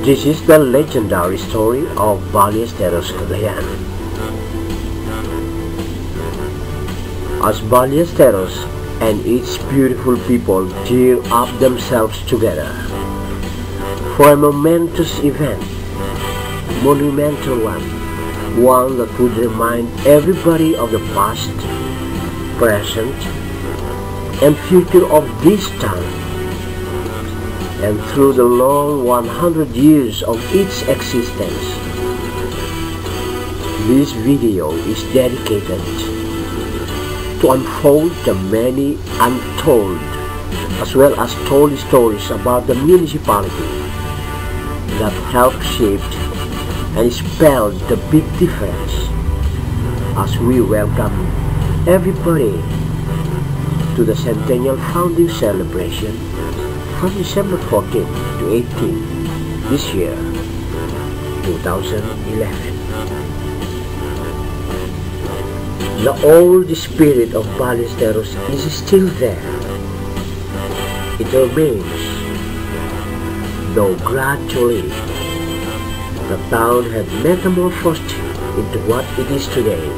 This is the legendary story of Ballesteros, Cagayan. As Ballesteros and its beautiful people gear up themselves together for a momentous event, monumental one that would remind everybody of the past, present, and future of this town, and through the long 100 years of its existence. This video is dedicated to unfold the many untold as well as told stories about the municipality that helped shape and spelled the big difference as we welcome everybody to the centennial founding celebration from December 14 to 18 this year, 2011. The old spirit of Ballesteros is still there. It remains, though gradually the town had metamorphosed into what it is today,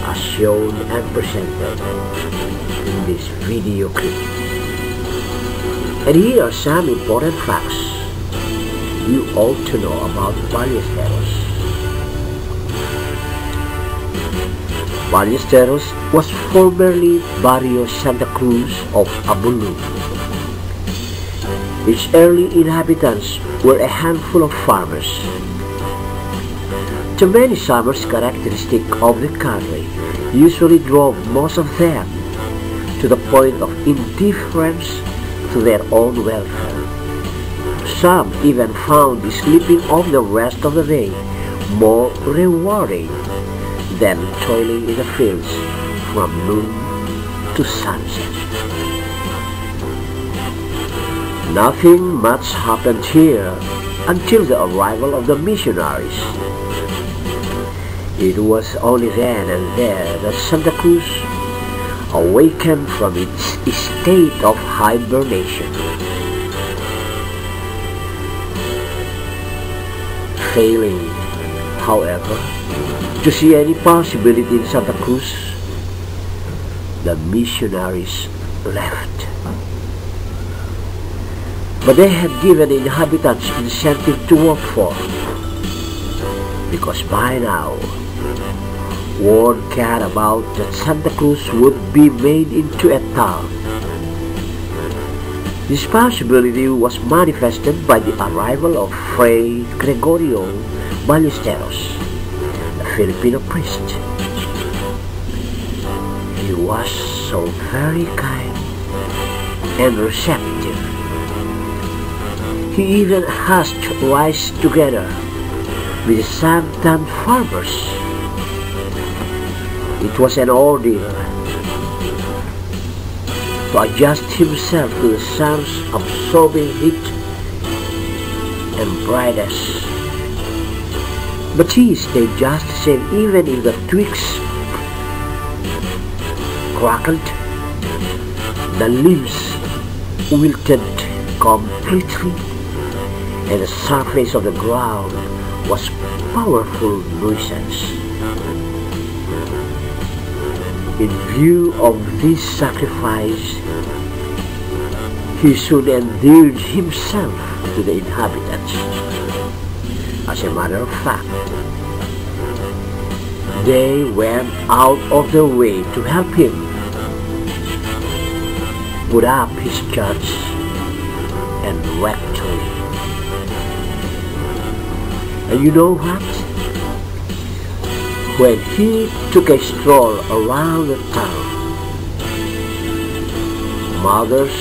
as shown and presented in this video clip. And here are some important facts you ought to know about Ballesteros. Ballesteros was formerly Barrio Santa Cruz of Abulu. Its early inhabitants were a handful of farmers. The many summers characteristic of the country usually drove most of them to the point of indifference to their own welfare. Some even found the sleeping off the rest of the day more rewarding than toiling in the fields from noon to sunset. Nothing much happened here until the arrival of the missionaries. It was only then and there that Santa Cruz awakened from its state of hibernation. Failing, however, to see any possibility in Santa Cruz, the missionaries left. But they had given the inhabitants incentive to work for, because by now, word got about that Santa Cruz would be made into a town. This possibility was manifested by the arrival of Fray Gregorio Ballesteros, a Filipino priest. He was so very kind and receptive. He even hatched rice together with some town farmers. It was an ordeal to adjust himself to the sun's absorbing heat and brightness. But he stayed just the same even if the twigs crackled, the leaves wilted completely, and the surface of the ground was powerful nuisance. In view of this sacrifice, he soon endeared himself to the inhabitants. As a matter of fact, they went out of their way to help him put up his church and rectory. And you know what? When he took a stroll around the town, mothers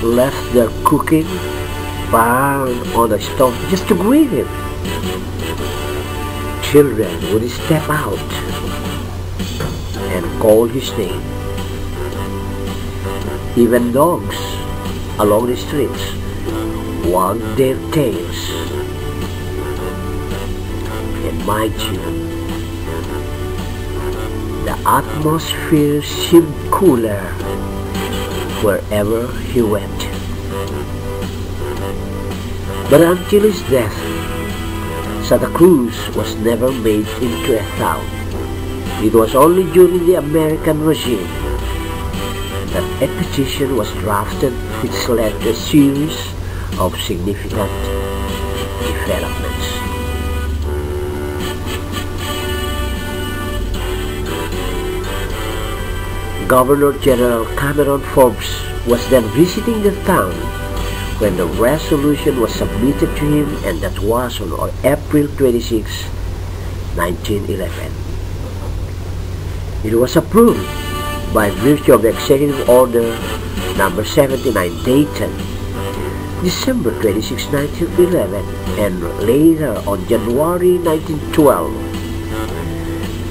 left their cooking burned on the stove just to greet him. Children would step out and call his name. Even dogs along the streets wagged their tails. And mind you, the atmosphere seemed cooler wherever he went. But until his death, Santa Cruz was never made into a town. It was only during the American regime that a petition was drafted which led to a series of significant developments. Governor General Cameron Forbes was then visiting the town when the resolution was submitted to him, and that was on April 26, 1911. It was approved by virtue of the Executive Order number 79 dated December 26, 1911, and later on January 1912.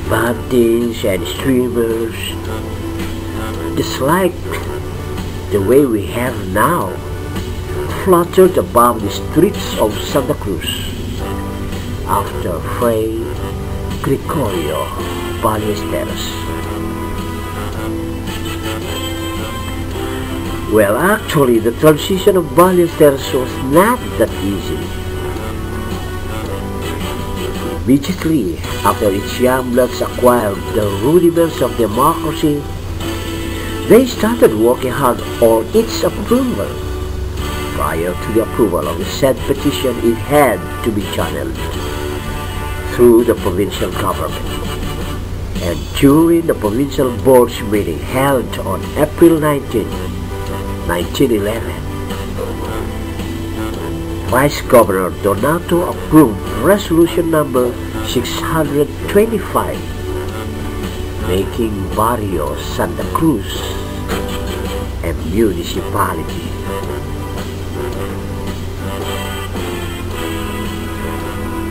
Buntings and streamers, just like the way we have now, fluttered above the streets of Santa Cruz after Fray Gregorio Ballesteros. Well, actually, the transition of Ballesteros was not that easy. Immediately after its young bloods acquired the rudiments of democracy, they started working hard on its approval. Prior to the approval of the said petition, it had to be channeled through the provincial government. And during the provincial board's meeting held on April 19, 1911, Vice Governor Donato approved resolution number 625, making Barrio Santa Cruz a municipality.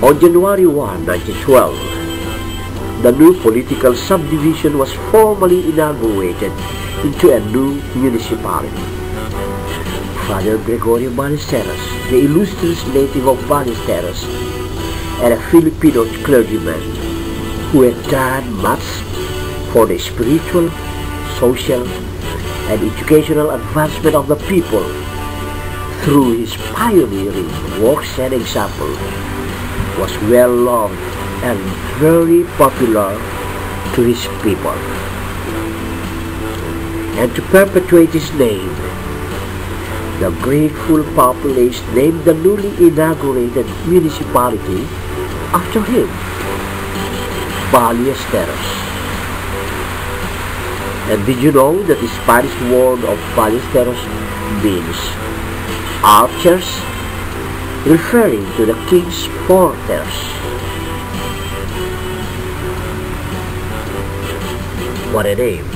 On January 1, 1912, the new political subdivision was formally inaugurated into a new municipality. Father Gregorio Ballesteros, the illustrious native of Ballesteros, and a Filipino clergyman who had done much for the spiritual, social, and educational advancement of the people through his pioneering works and example, was well loved and very popular to his people. And to perpetuate his name, the grateful populace named the newly inaugurated municipality after him, Ballesteros. And did you know that the Spanish word of Ballesteros means archers, referring to the king's porters? What a name!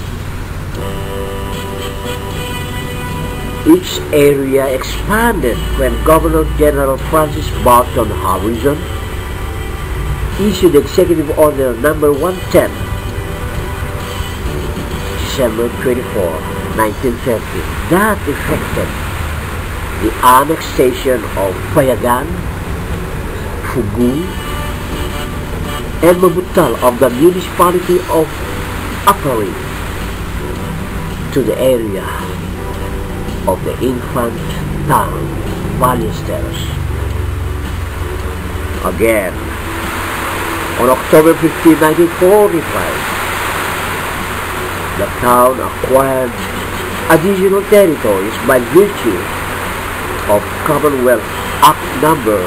Each area expanded when Governor General Francis Barton Harrison issued Executive Order number 110, December 24, 1930, that effected the annexation of Payagan, Fugu, and Mabutal of the municipality of Apari to the area of the infant town Ballesteros. Again, on October 15, 1945, the town acquired additional territories by virtue of Commonwealth Act number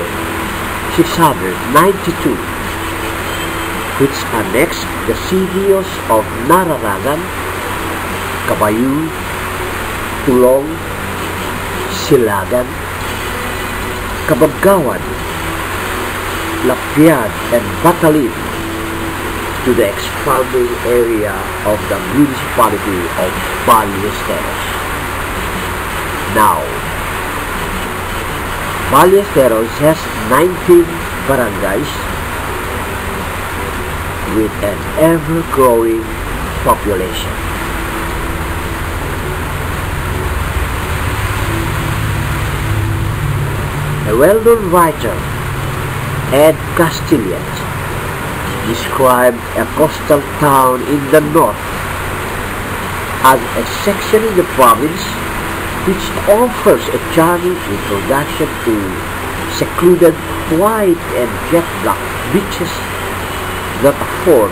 692, which annexed the sitios of Nararagan, Cabayu, Tulong, Silagan, Kabagawan, Lapiad, and Batalin to the expanding area of the municipality of Ballesteros. Now, Ballesteros has 19 barangays with an ever-growing population. A well-known writer, Ed Castilliet, described a coastal town in the north as a section in the province which offers a charming introduction to secluded white and jet black beaches that afford